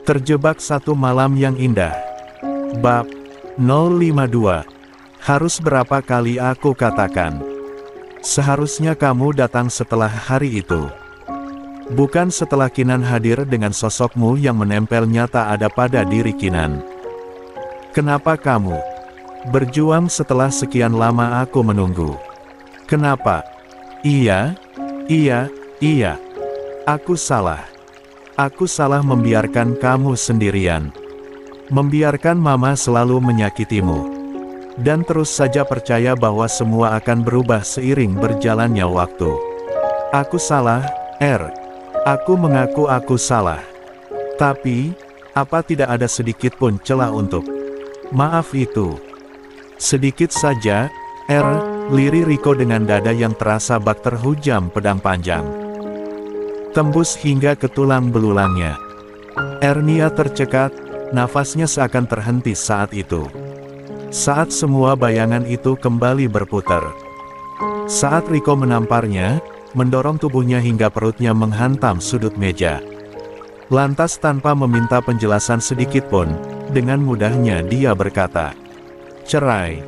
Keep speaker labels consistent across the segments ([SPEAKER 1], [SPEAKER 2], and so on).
[SPEAKER 1] Terjebak satu malam yang indah. Bab 052. Harus berapa kali aku katakan? Seharusnya kamu datang setelah hari itu. Bukan setelah Kinan hadir dengan sosokmu yang menempel nyata ada pada diri Kinan. Kenapa kamu berjuang setelah sekian lama aku menunggu? Kenapa? Iya. Aku salah. Aku salah membiarkan kamu sendirian. Membiarkan mama selalu menyakitimu. Dan terus saja percaya bahwa semua akan berubah seiring berjalannya waktu. Aku salah, Aku mengaku aku salah. Tapi, apa tidak ada sedikit pun celah untuk maaf itu? Sedikit saja, liri Riko dengan dada yang terasa bak terhujam pedang panjang. Tembus hingga ke tulang belulangnya. Ernia tercekat, nafasnya seakan terhenti saat itu. Saat semua bayangan itu kembali berputar. Saat Riko menamparnya, mendorong tubuhnya hingga perutnya menghantam sudut meja. Lantas tanpa meminta penjelasan sedikitpun, dengan mudahnya dia berkata, "Cerai."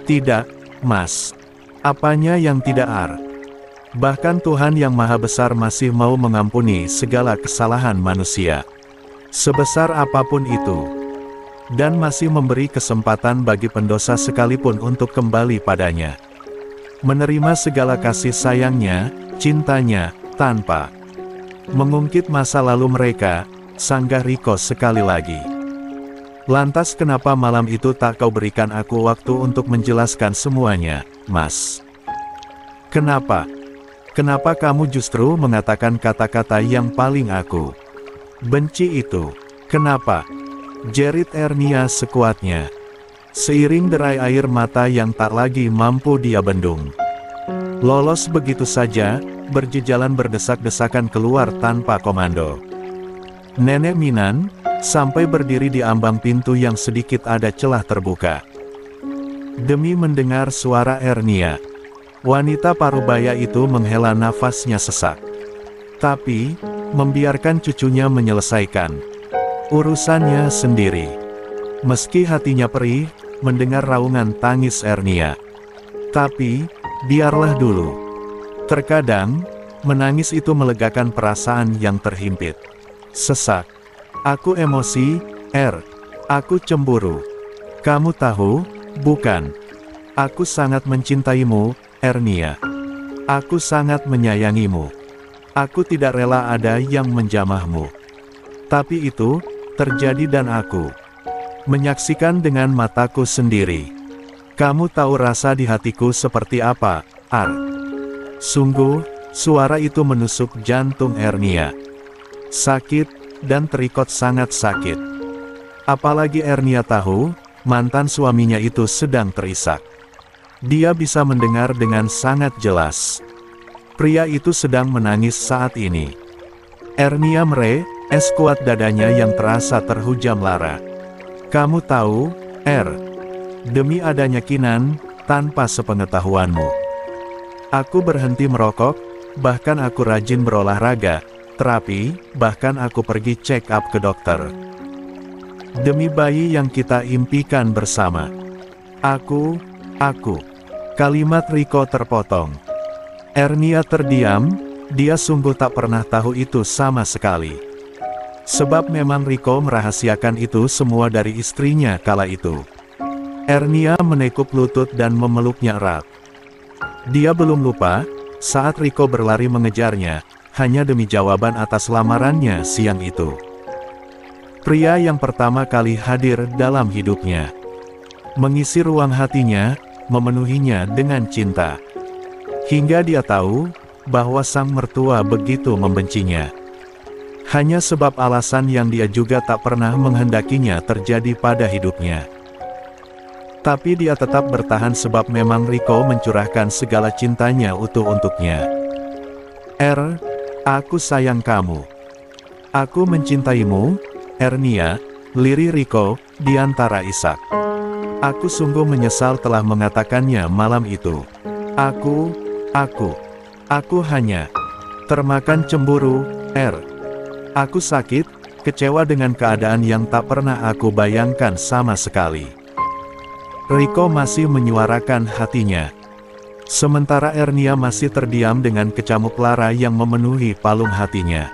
[SPEAKER 1] Tidak, Mas. Apanya yang tidak Bahkan Tuhan yang Maha Besar masih mau mengampuni segala kesalahan manusia. Sebesar apapun itu. Dan masih memberi kesempatan bagi pendosa sekalipun untuk kembali padanya. Menerima segala kasih sayangnya, cintanya, tanpa mengungkit masa lalu mereka, sanggah Riko sekali lagi. Lantas kenapa malam itu tak kau berikan aku waktu untuk menjelaskan semuanya, Mas? Kenapa? Kenapa kamu justru mengatakan kata-kata yang paling aku benci itu? Kenapa? Jerit Ernia sekuatnya. Seiring derai air mata yang tak lagi mampu dia bendung. Lolos begitu saja, berjejalan berdesak-desakan keluar tanpa komando. Nenek Minan, sampai berdiri di ambang pintu yang sedikit ada celah terbuka. Demi mendengar suara Ernia. Wanita parubaya itu menghela nafasnya sesak. Tapi, membiarkan cucunya menyelesaikan urusannya sendiri. Meski hatinya perih, mendengar raungan tangis Ernia. Tapi, biarlah dulu. Terkadang, menangis itu melegakan perasaan yang terhimpit. Sesak. Aku emosi, Aku cemburu. Kamu tahu, bukan? Aku sangat mencintaimu, Ernia. Aku sangat menyayangimu. Aku tidak rela ada yang menjamahmu. Tapi itu terjadi dan aku menyaksikan dengan mataku sendiri. Kamu tahu rasa di hatiku seperti apa, Sungguh, suara itu menusuk jantung Ernia. Sakit, dan terikat sangat sakit. Apalagi Ernia tahu, mantan suaminya itu sedang terisak. Dia bisa mendengar dengan sangat jelas. Pria itu sedang menangis saat ini. Ernia kuat dadanya yang terasa terhujam lara. Kamu tahu, demi adanya Kinan, tanpa sepengetahuanmu. Aku berhenti merokok, bahkan aku rajin berolahraga, terapi, bahkan aku pergi check up ke dokter. Demi bayi yang kita impikan bersama. Aku. Kalimat Riko terpotong. Ernia terdiam, dia sungguh tak pernah tahu itu sama sekali. Sebab memang Riko merahasiakan itu semua dari istrinya kala itu. Ernia menekuk lutut dan memeluknya erat. Dia belum lupa, saat Riko berlari mengejarnya, hanya demi jawaban atas lamarannya siang itu. Pria yang pertama kali hadir dalam hidupnya. Mengisi ruang hatinya, memenuhinya dengan cinta. Hingga dia tahu, bahwa sang mertua begitu membencinya. Hanya sebab alasan yang dia juga tak pernah menghendakinya terjadi pada hidupnya. Tapi dia tetap bertahan sebab memang Riko mencurahkan segala cintanya utuh untuknya. Aku sayang kamu. Aku mencintaimu, Ernia, liri Riko, di antara isak. Aku sungguh menyesal telah mengatakannya malam itu. Aku hanya termakan cemburu, Aku sakit, kecewa dengan keadaan yang tak pernah aku bayangkan sama sekali. Riko masih menyuarakan hatinya. Sementara Ernia masih terdiam dengan kecamuk lara yang memenuhi palung hatinya.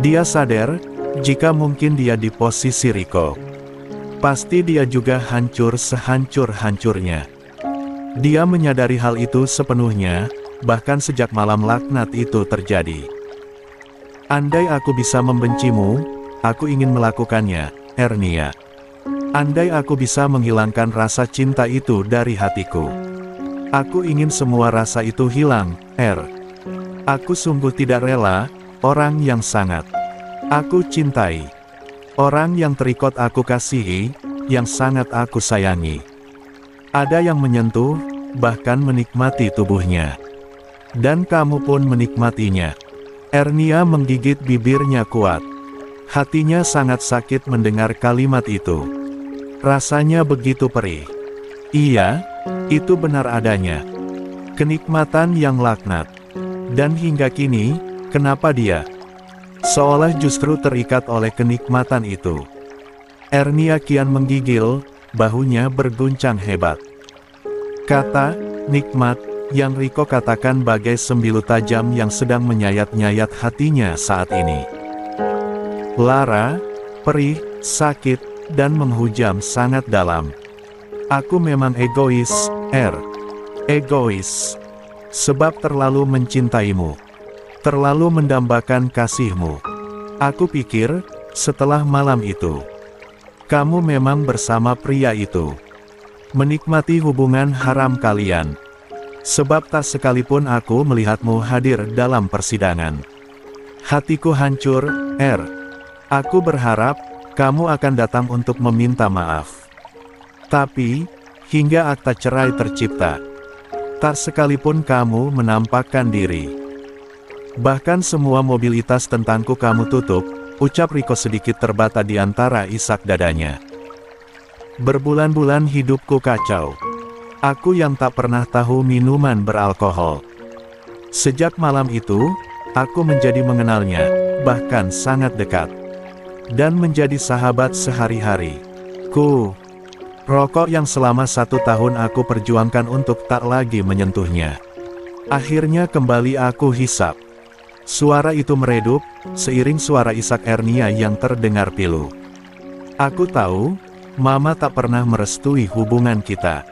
[SPEAKER 1] Dia sadar, jika mungkin dia di posisi Riko, pasti dia juga hancur sehancur-hancurnya. Dia menyadari hal itu sepenuhnya, bahkan sejak malam laknat itu terjadi. Andai aku bisa membencimu, aku ingin melakukannya, Ernia. Andai aku bisa menghilangkan rasa cinta itu dari hatiku. Aku ingin semua rasa itu hilang, Aku sungguh tidak rela, orang yang sangat aku cintai, orang yang terikut aku kasihi, yang sangat aku sayangi. Ada yang menyentuh, bahkan menikmati tubuhnya. Dan kamu pun menikmatinya. Ernia menggigit bibirnya kuat. Hatinya sangat sakit mendengar kalimat itu. Rasanya begitu perih. Iya, itu benar adanya. Kenikmatan yang laknat. Dan hingga kini, kenapa dia seolah justru terikat oleh kenikmatan itu. Ernia kian menggigil, bahunya berguncang hebat. Kata, nikmat, yang Riko katakan bagai sembilu tajam yang sedang menyayat-nyayat hatinya saat ini. Lara, perih, sakit, dan menghujam sangat dalam. Aku memang egois, Egois. Sebab terlalu mencintaimu. Terlalu mendambakan kasihmu. Aku pikir, setelah malam itu, kamu memang bersama pria itu. Menikmati hubungan haram kalian. Sebab tak sekalipun aku melihatmu hadir dalam persidangan. Hatiku hancur, Aku berharap, kamu akan datang untuk meminta maaf. Tapi, hingga akta cerai tercipta, tak sekalipun kamu menampakkan diri. Bahkan semua mobilitas tentangku kamu tutup, ucap Riko sedikit terbata di antara isak dadanya. Berbulan-bulan hidupku kacau. Aku yang tak pernah tahu minuman beralkohol. Sejak malam itu, aku menjadi mengenalnya, bahkan sangat dekat. Dan menjadi sahabat sehari-hari. Rokok yang selama 1 tahun aku perjuangkan untuk tak lagi menyentuhnya. Akhirnya kembali aku hisap. Suara itu meredup, seiring suara isak Ernia yang terdengar pilu. Aku tahu, Mama tak pernah merestui hubungan kita.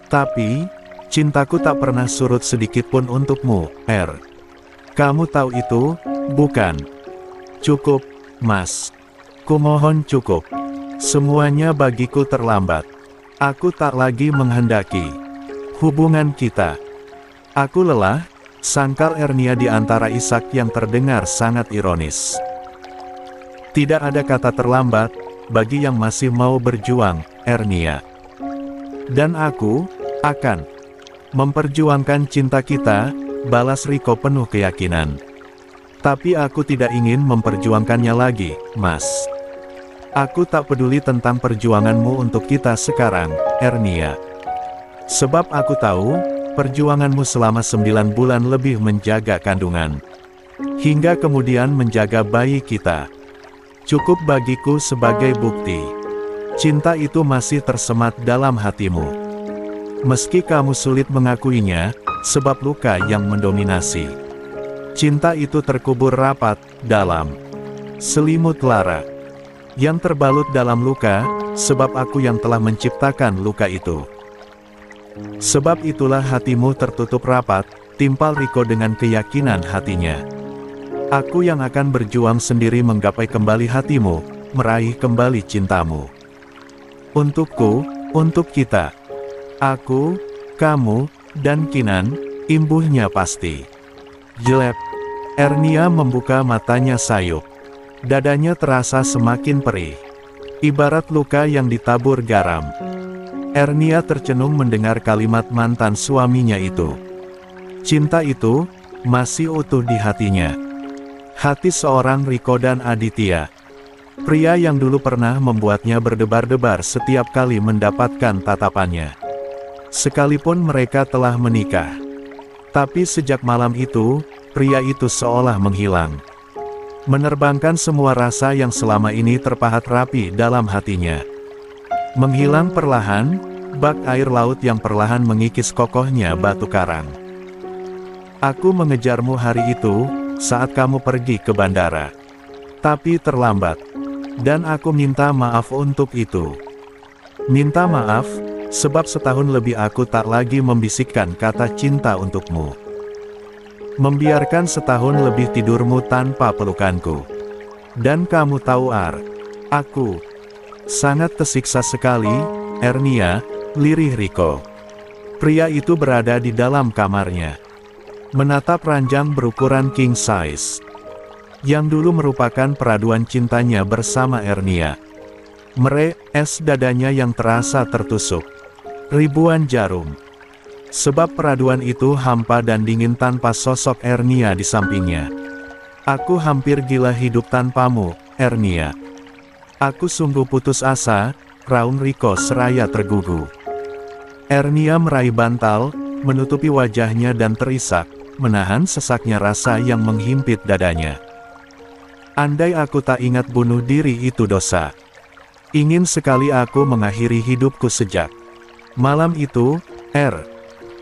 [SPEAKER 1] Tapi, cintaku tak pernah surut sedikitpun untukmu, Kamu tahu itu, bukan? Cukup, Mas. Kumohon cukup. Semuanya bagiku terlambat. Aku tak lagi menghendaki hubungan kita. Aku lelah. Sangkal Ernia di antara isak yang terdengar sangat ironis. Tidak ada kata terlambat, bagi yang masih mau berjuang, Ernia. Dan aku, akan memperjuangkan cinta kita, balas Riko penuh keyakinan. Tapi aku tidak ingin memperjuangkannya lagi, Mas. Aku tak peduli tentang perjuanganmu untuk kita sekarang, Ernia. Sebab aku tahu, perjuanganmu selama 9 bulan lebih menjaga kandungan. Hingga kemudian menjaga bayi kita. Cukup bagiku sebagai bukti. Cinta itu masih tersemat dalam hatimu. Meski kamu sulit mengakuinya, sebab luka yang mendominasi. Cinta itu terkubur rapat, dalam selimut lara. Yang terbalut dalam luka, sebab aku yang telah menciptakan luka itu. Sebab itulah hatimu tertutup rapat, timpal Riko dengan keyakinan hatinya. Aku yang akan berjuang sendiri menggapai kembali hatimu, meraih kembali cintamu. Untukku, untuk kita. Aku, kamu, dan Kinan, imbuhnya pasti. Jelek. Ernia membuka matanya sayup. Dadanya terasa semakin perih. Ibarat luka yang ditabur garam. Ernia tercenung mendengar kalimat mantan suaminya itu. Cinta itu, masih utuh di hatinya. Hati seorang Riko dan Aditya. Pria yang dulu pernah membuatnya berdebar-debar setiap kali mendapatkan tatapannya. Sekalipun mereka telah menikah. Tapi sejak malam itu, pria itu seolah menghilang. menerbangkan semua rasa yang selama ini terpahat rapi dalam hatinya. Menghilang perlahan, bak air laut yang perlahan mengikis kokohnya batu karang. Aku mengejarmu hari itu, saat kamu pergi ke bandara. Tapi terlambat. Dan aku minta maaf untuk itu. Minta maaf, sebab setahun lebih aku tak lagi membisikkan kata cinta untukmu. Membiarkan setahun lebih tidurmu tanpa pelukanku. Dan kamu tahu aku sangat tersiksa sekali, Ernia, lirih Riko. Pria itu berada di dalam kamarnya. Menatap ranjang berukuran king size. Yang dulu merupakan peraduan cintanya bersama Ernia. Meres dadanya yang terasa tertusuk. Ribuan jarum. Sebab peraduan itu hampa dan dingin tanpa sosok Ernia di sampingnya. Aku hampir gila hidup tanpamu, Ernia. Aku sungguh putus asa, raung Riko seraya tergugu. Ernia meraih bantal, menutupi wajahnya dan terisak, menahan sesaknya rasa yang menghimpit dadanya. Andai aku tak ingat bunuh diri itu dosa. Ingin sekali aku mengakhiri hidupku sejak malam itu,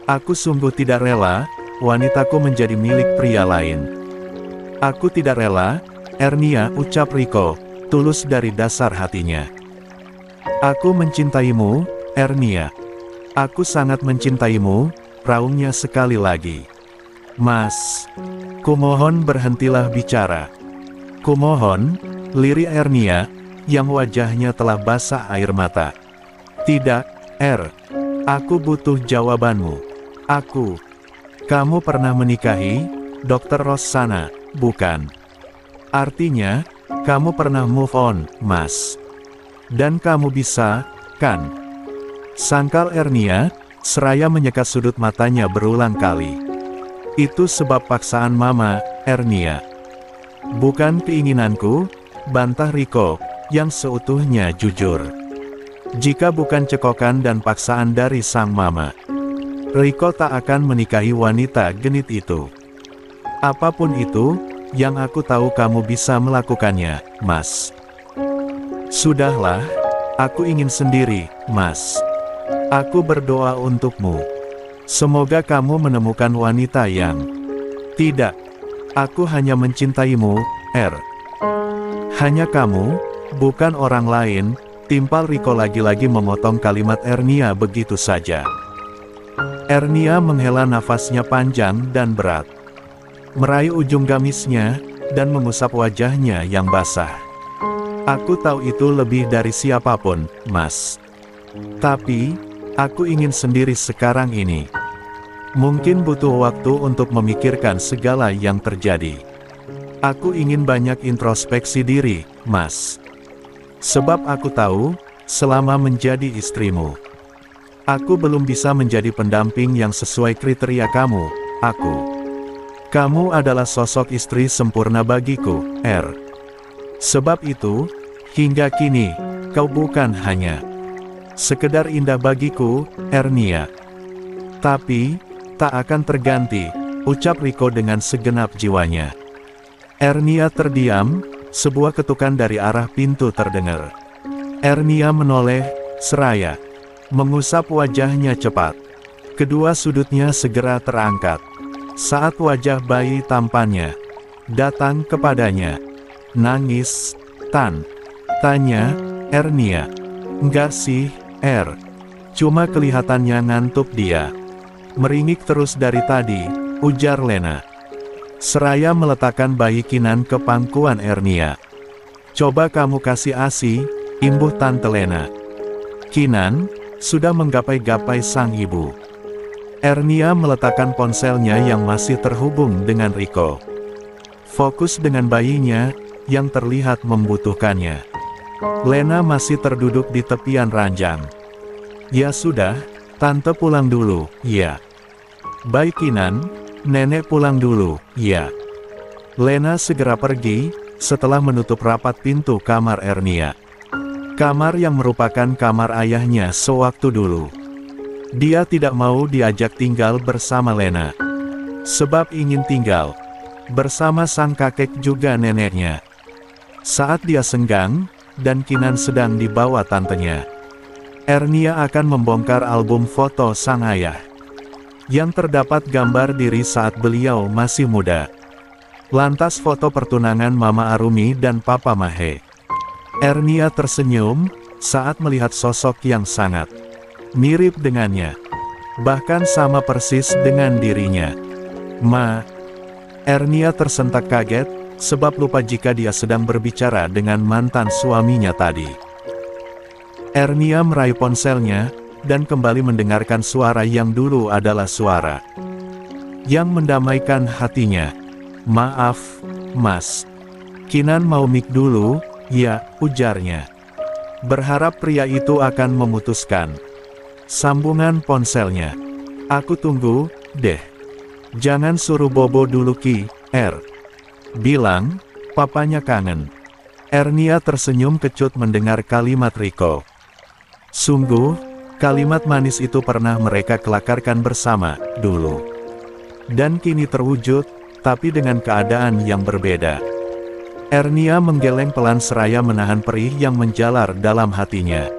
[SPEAKER 1] Aku sungguh tidak rela, wanitaku menjadi milik pria lain. Aku tidak rela, Ernia, ucap Riko, tulus dari dasar hatinya. Aku mencintaimu, Ernia. Aku sangat mencintaimu, raungnya sekali lagi. Mas, kumohon berhentilah bicara. Kumohon, lirih Ernia, yang wajahnya telah basah air mata. Tidak, aku butuh jawabanmu. Kamu pernah menikahi, Dr. Rossana, bukan? Artinya, kamu pernah move on, Mas. Dan kamu bisa, kan? Sangkal Ernia, seraya menyekat sudut matanya berulang kali. Itu sebab paksaan Mama, Ernia. Bukan keinginanku, bantah Riko, yang seutuhnya jujur. Jika bukan cekokan dan paksaan dari sang mama, Riko tak akan menikahi wanita genit itu. Apapun itu, yang aku tahu kamu bisa melakukannya, Mas. Sudahlah, aku ingin sendiri, Mas. Aku berdoa untukmu. Semoga kamu menemukan wanita yang tidak. Aku hanya mencintaimu, Hanya kamu, bukan orang lain. Timpal Riko lagi-lagi memotong kalimat Ernia begitu saja. Ernia menghela nafasnya panjang dan berat. Meraih ujung gamisnya, dan mengusap wajahnya yang basah. Aku tahu itu lebih dari siapapun, Mas. Tapi, aku ingin sendiri sekarang ini. Mungkin butuh waktu untuk memikirkan segala yang terjadi. Aku ingin banyak introspeksi diri, Mas. Sebab aku tahu, selama menjadi istrimu, aku belum bisa menjadi pendamping yang sesuai kriteria kamu, Kamu adalah sosok istri sempurna bagiku, Sebab itu, hingga kini, kau bukan hanya sekedar indah bagiku, Ernia. Tapi, tak akan terganti, ucap Riko dengan segenap jiwanya. Ernia terdiam, sebuah ketukan dari arah pintu terdengar. Ernia menoleh, seraya mengusap wajahnya cepat. Kedua sudutnya segera terangkat. Saat wajah bayi tampannya datang kepadanya. Nangis, tanya, Ernia. Enggak sih, Cuma kelihatannya ngantuk dia. Meringik terus dari tadi, ujar Lena. Seraya meletakkan bayi Kinan ke pangkuan Ernia. Coba kamu kasih ASI, imbuh Tante Lena. Kinan, sudah menggapai-gapai sang ibu. Ernia meletakkan ponselnya yang masih terhubung dengan Riko. Fokus dengan bayinya, yang terlihat membutuhkannya. Lena masih terduduk di tepian ranjang. Ya sudah, Tante pulang dulu, ya. Baik Kinan, Nenek pulang dulu, ya. Lena segera pergi, setelah menutup rapat pintu kamar Ernia. Kamar yang merupakan kamar ayahnya sewaktu dulu. Dia tidak mau diajak tinggal bersama Lena. Sebab ingin tinggal bersama sang kakek juga neneknya. Saat dia senggang, dan Kinan sedang dibawa tantenya, Ernia akan membongkar album foto sang ayah, yang terdapat gambar diri saat beliau masih muda. Lantas foto pertunangan Mama Arumi dan Papa Mahe. Ernia tersenyum, saat melihat sosok yang sangat mirip dengannya. Bahkan sama persis dengan dirinya. Ma. Ernia tersentak kaget, sebab lupa jika dia sedang berbicara dengan mantan suaminya tadi. Ernia meraih ponselnya, dan kembali mendengarkan suara yang dulu adalah suara yang mendamaikan hatinya. Maaf, Mas. Kinan mau mik dulu, ya, ujarnya. Berharap pria itu akan memutuskan sambungan ponselnya. Aku tunggu, deh. Jangan suruh bobo dulu Ki, bilang, papanya kangen. Ernia tersenyum kecut mendengar kalimat Riko. Sungguh, kalimat manis itu pernah mereka kelakarkan bersama, dulu. Dan kini terwujud, tapi dengan keadaan yang berbeda. Ernia menggeleng pelan seraya menahan perih yang menjalar dalam hatinya.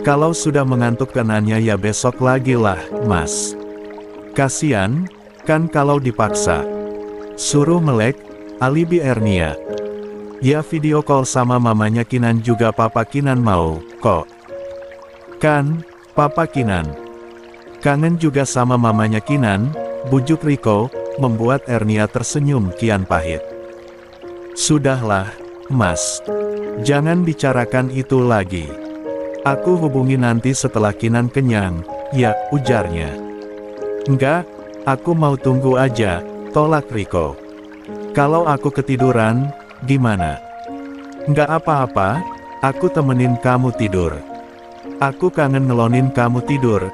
[SPEAKER 1] Kalau sudah mengantuk kenanya ya besok lagi lah, Mas. Kasian, kan kalau dipaksa. Suruh melek, alibi Ernia. Ya video call sama mamanya Kinan juga Papa Kinan mau, kok. Kan, Papa Kinan kangen juga sama mamanya Kinan, bujuk Riko, membuat Ernia tersenyum kian pahit. Sudahlah, Mas. Jangan bicarakan itu lagi. Aku hubungi nanti setelah Kinan kenyang, ya, ujarnya. Enggak, aku mau tunggu aja, tolak Riko. Kalau aku ketiduran, gimana? Enggak apa-apa, aku temenin kamu tidur. Aku kangen ngelonin kamu tidur,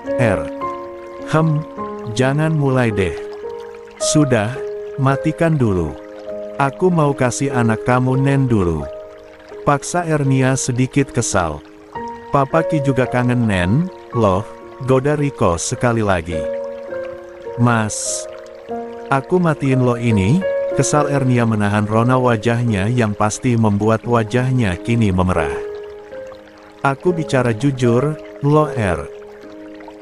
[SPEAKER 1] jangan mulai deh. Sudah, matikan dulu. Aku mau kasih anak kamu Nen dulu. Paksa Ernia sedikit kesal. Papa Ki juga kangen Nen, loh, goda Riko sekali lagi. Mas, aku matiin lo ini, kesal Ernia menahan rona wajahnya yang pasti membuat wajahnya kini memerah. Aku bicara jujur, lo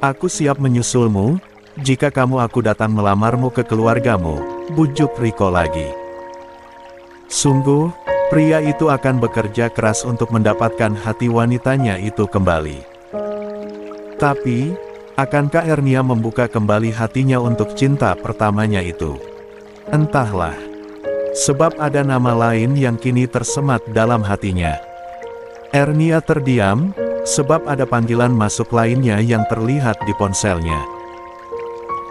[SPEAKER 1] Aku siap menyusulmu, jika kamu aku datang melamarmu ke keluargamu, bujuk Riko lagi. Sungguh, pria itu akan bekerja keras untuk mendapatkan hati wanitanya itu kembali. Tapi, akankah Ernia membuka kembali hatinya untuk cinta pertamanya itu? Entahlah. Sebab ada nama lain yang kini tersemat dalam hatinya. Ernia terdiam, sebab ada panggilan masuk lainnya yang terlihat di ponselnya.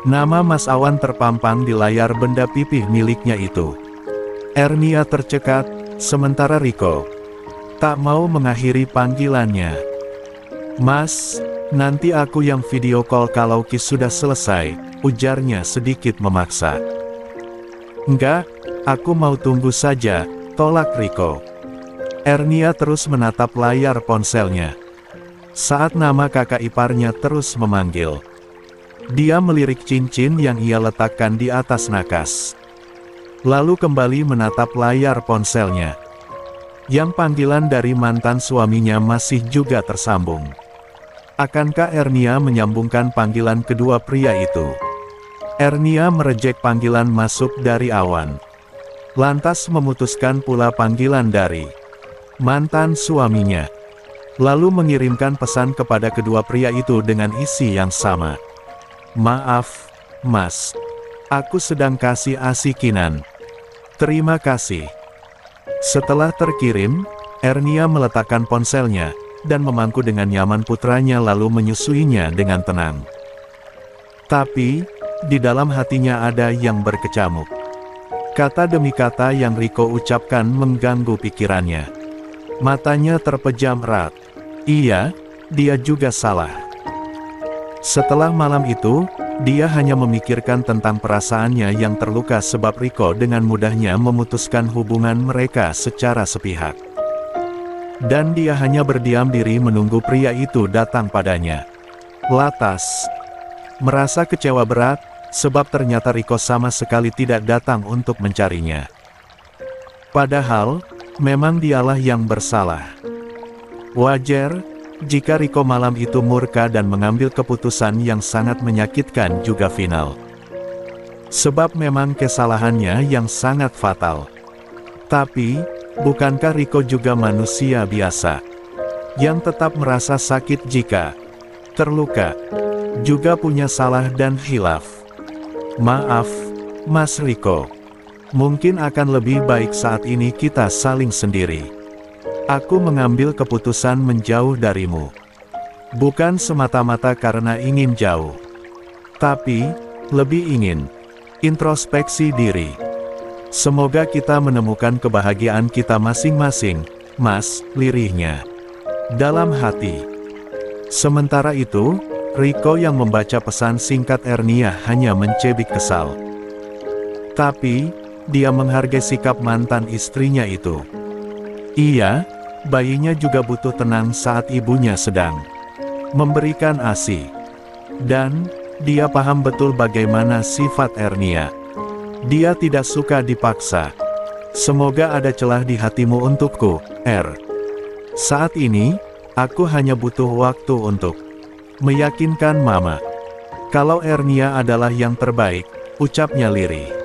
[SPEAKER 1] Nama Mas Awan terpampang di layar benda pipih miliknya itu. Ernia tercekat, sementara Riko tak mau mengakhiri panggilannya. Mas, nanti aku yang video call kalau Ki sudah selesai, ujarnya sedikit memaksa. Enggak, aku mau tunggu saja, tolak Riko. Ernia terus menatap layar ponselnya. Saat nama kakak iparnya terus memanggil, dia melirik cincin yang ia letakkan di atas nakas. Lalu kembali menatap layar ponselnya. Yang panggilan dari mantan suaminya masih juga tersambung. Akankah Ernia menyambungkan panggilan kedua pria itu? Ernia merejek panggilan masuk dari Awan. Lantas memutuskan pula panggilan dari mantan suaminya. Lalu mengirimkan pesan kepada kedua pria itu dengan isi yang sama. Maaf, Mas. Aku sedang kasih ASI Kinan. Terima kasih. Setelah terkirim, Ernia meletakkan ponselnya, dan memangku dengan nyaman putranya lalu menyusuinya dengan tenang. Tapi, di dalam hatinya ada yang berkecamuk. Kata demi kata yang Riko ucapkan mengganggu pikirannya. Matanya terpejam erat. Iya, dia juga salah. Setelah malam itu, dia hanya memikirkan tentang perasaannya yang terluka sebab Riko dengan mudahnya memutuskan hubungan mereka secara sepihak. Dan dia hanya berdiam diri menunggu pria itu datang padanya. Lantas, merasa kecewa berat, sebab ternyata Riko sama sekali tidak datang untuk mencarinya. Padahal, memang dialah yang bersalah. Wajar, jika Riko malam itu murka dan mengambil keputusan yang sangat menyakitkan juga final. Sebab memang kesalahannya yang sangat fatal. Tapi, bukankah Riko juga manusia biasa, yang tetap merasa sakit jika terluka, juga punya salah dan khilaf? Maaf, Mas Riko. Mungkin akan lebih baik saat ini kita saling sendiri. Aku mengambil keputusan menjauh darimu. Bukan semata-mata karena ingin jauh. Tapi, lebih ingin introspeksi diri. Semoga kita menemukan kebahagiaan kita masing-masing, Mas, lirihnya. Dalam hati. Sementara itu, Riko yang membaca pesan singkat Ernia hanya mencebik kesal. Tapi, dia menghargai sikap mantan istrinya itu. Iya, bayinya juga butuh tenang saat ibunya sedang memberikan ASI. Dan, dia paham betul bagaimana sifat Ernia. Dia tidak suka dipaksa. Semoga ada celah di hatimu untukku, Saat ini, aku hanya butuh waktu untuk meyakinkan Mama kalau Ernia adalah yang terbaik, ucapnya lirih.